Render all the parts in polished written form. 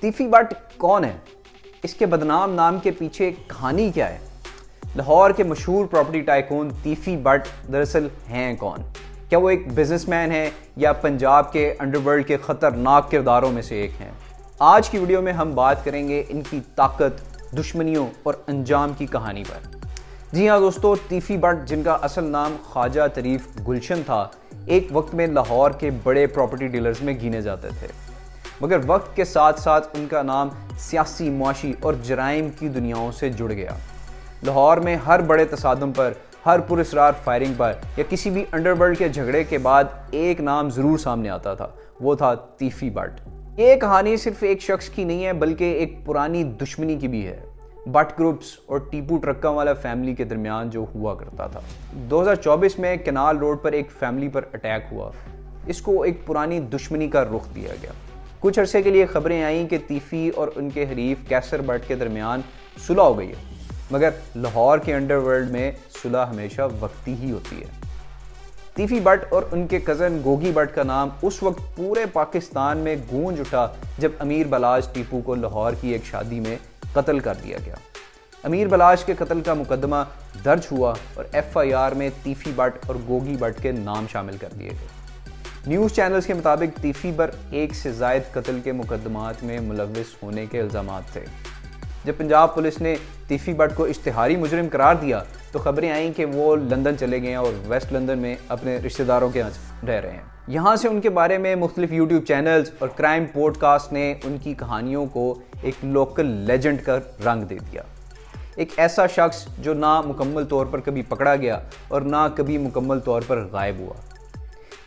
तीफी but कौन है? इसके बदनाम नाम के पीछे कहानी क्या है? लाहौर के मशहूर प्रॉपर्टी टाइकून तीफी बट दरअसल हैं कौन? क्या वो एक बिजनेसमैन है या पंजाब के अंडरवर्ल्ड के खतरनाक किरदारों में से एक हैं? आज की वीडियो में हम बात करेंगे इनकी ताकत, दुश्मनियों और अंजाम की कहानी पर। जी हाँ दोस्तों, तीफी बट जिनका असल नाम ख्वाजा तरीफ गुलशन था, एक वक्त में लाहौर के बड़े प्रॉपर्टी डीलर्स में गिने जाते थे, मगर वक्त के साथ साथ उनका नाम सियासी, मुआशी और जराइम की दुनियाओं से जुड़ गया। लाहौर में हर बड़े तसादुम पर, हर पुरस्रार फायरिंग पर या किसी भी अंडरवर्ल्ड के झगड़े के बाद एक नाम ज़रूर सामने आता था, वो था तीफी बट। ये कहानी सिर्फ एक शख्स की नहीं है, बल्कि एक पुरानी दुश्मनी की भी है, बट ग्रुप्स और टीपू ट्रक्का वाला फैमिली के दरमियान जो हुआ करता था। 2024 में केनाल रोड पर एक फैमिली पर अटैक हुआ। इसको एक पुरानी दुश्मनी का रुख दिया गया। कुछ अरसे के लिए खबरें आईं कि तीफी और उनके हरीफ कैसर बट के दरमियान सुलह हो गई है, मगर लाहौर के अंडरवर्ल्ड में सुलह हमेशा वक्ती ही होती है। तीफी बट और उनके कज़न गोगी बट का नाम उस वक्त पूरे पाकिस्तान में गूंज उठा जब अमीर बलाश टीपू को लाहौर की एक शादी में कत्ल कर दिया गया। अमीर बलाश के कत्ल का मुकदमा दर्ज हुआ और FIR में तीफी बट और गोगी बट के नाम शामिल कर दिए गए। न्यूज़ चैनल्स के मुताबिक तीफी पर एक से ज़ायद कत्ल के मुकदमात में मुलव्विस होने के इल्ज़ामात थे। जब पंजाब पुलिस ने तीफी बट को इश्तिहारी मुजरिम करार दिया तो खबरें आईं कि वो लंदन चले गए हैं और वेस्ट लंदन में अपने रिश्तेदारों के यहाँ रह रहे हैं। यहाँ से उनके बारे में मुख्तलिफ यूट्यूब चैनल्स और क्राइम पॉडकास्ट ने उनकी कहानियों को एक लोकल लेजेंड का रंग दे दिया। एक ऐसा शख्स जो ना मुकम्मल तौर पर कभी पकड़ा गया और ना कभी मुकम्मल तौर पर गायब हुआ।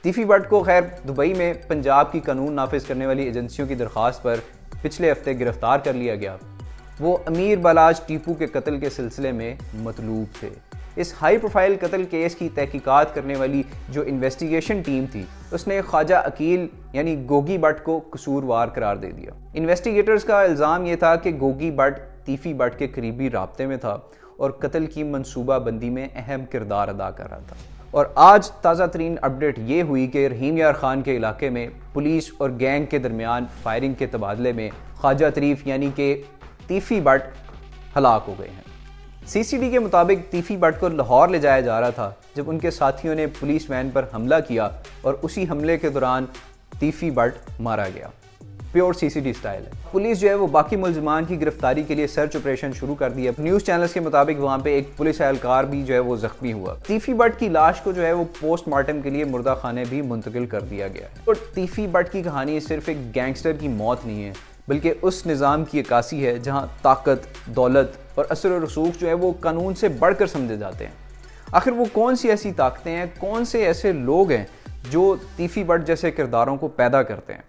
तीफी बट को खैर दुबई में पंजाब की कानून नाफिज करने वाली एजेंसियों की दरख्वास्त पर पिछले हफ्ते गिरफ्तार कर लिया गया। वो अमीर बलाश टीपू के कत्ल के सिलसिले में मतलूब थे। इस हाई प्रोफाइल कत्ल केस की तहकीकात करने वाली जो इन्वेस्टिगेशन टीम थी, उसने ख्वाजा अकील यानी गोगी बट को कसूरवार करार दे दिया। इन्वेस्टिगेटर्स का इल्ज़ाम ये था कि गोगी बट तीफी बट के करीबी राब्ते में था और कत्ल की मनसूबा बंदी में अहम किरदार अदा कर रहा था। और आज ताज़ा तरीन अपडेट ये हुई कि रहीम यार खान के इलाके में पुलिस और गैंग के दरमियान फायरिंग के तबादले में ख्वाजा तरीफ यानी कि तीफी बट हलाक हो गए हैं। CCD के मुताबिक तीफी बट को लाहौर ले जाया जा रहा था जब उनके साथियों ने पुलिस वैन पर हमला किया और उसी हमले के दौरान तीफी बट मारा गया। प्योर CCD स्टाइल है। पुलिस जो है वो बाकी मुलजमान की गिरफ्तारी के लिए सर्च ऑपरेशन शुरू कर दिया। न्यूज़ चैनल्स के मुताबिक वहाँ पे एक पुलिस एहलकार भी जो है वो जख्मी हुआ। तीफी बट की लाश को जो है वो पोस्टमार्टम के लिए मुर्दा खाने भी मुंतकिल कर दिया गया है। और तीफी बट की कहानी सिर्फ एक गैंगस्टर की मौत नहीं है, बल्कि उस निज़ाम की अक्कासी है जहाँ ताकत, दौलत और असर और रसूख जो है वो कानून से बढ़कर समझे जाते हैं। आखिर वो कौन सी ऐसी ताकतें हैं, कौन से ऐसे लोग हैं जो तीफी बट जैसे किरदारों को पैदा करते हैं?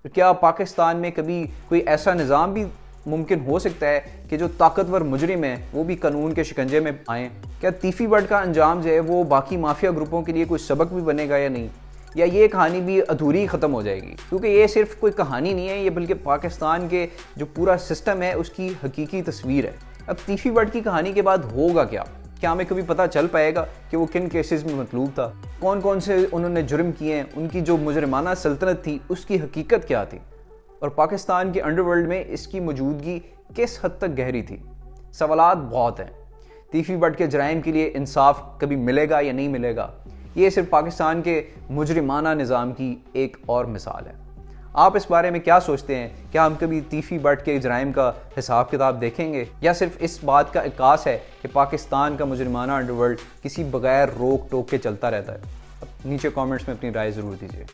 क्या पाकिस्तान में कभी कोई ऐसा निज़ाम भी मुमकिन हो सकता है कि जो ताकतवर मुजरिम हैं वो भी कानून के शिकंजे में आएँ? क्या तीफी बट का अंजाम जो है वो बाकी माफिया ग्रुपों के लिए कोई सबक भी बनेगा या नहीं? या ये कहानी भी अधूरी ख़त्म हो जाएगी? क्योंकि ये सिर्फ कोई कहानी नहीं है, ये बल्कि पाकिस्तान के जो पूरा सिस्टम है उसकी हकीकी तस्वीर है। अब तीफी बट की कहानी के बाद होगा क्या? क्या हमें कभी पता चल पाएगा कि वो किन केसेस में मतलूब था, कौन कौन से उन्होंने जुर्म किए हैं, उनकी जो मुजरिमाना सल्तनत थी उसकी हकीकत क्या थी, और पाकिस्तान के अंडरवर्ल्ड में इसकी मौजूदगी किस हद तक गहरी थी? सवालात बहुत हैं। तीफी बट के जराइम के लिए इंसाफ कभी मिलेगा या नहीं मिलेगा, ये सिर्फ पाकिस्तान के मुजरिमाना निज़ाम की एक और मिसाल है। आप इस बारे में क्या सोचते हैं? क्या हम कभी तीफी बट के जराइम का हिसाब किताब देखेंगे, या सिर्फ इस बात का इकास है कि पाकिस्तान का मुजरिमाना अंडरवर्ल्ड किसी बगैर रोक टोक के चलता रहता है? नीचे कमेंट्स में अपनी राय ज़रूर दीजिए।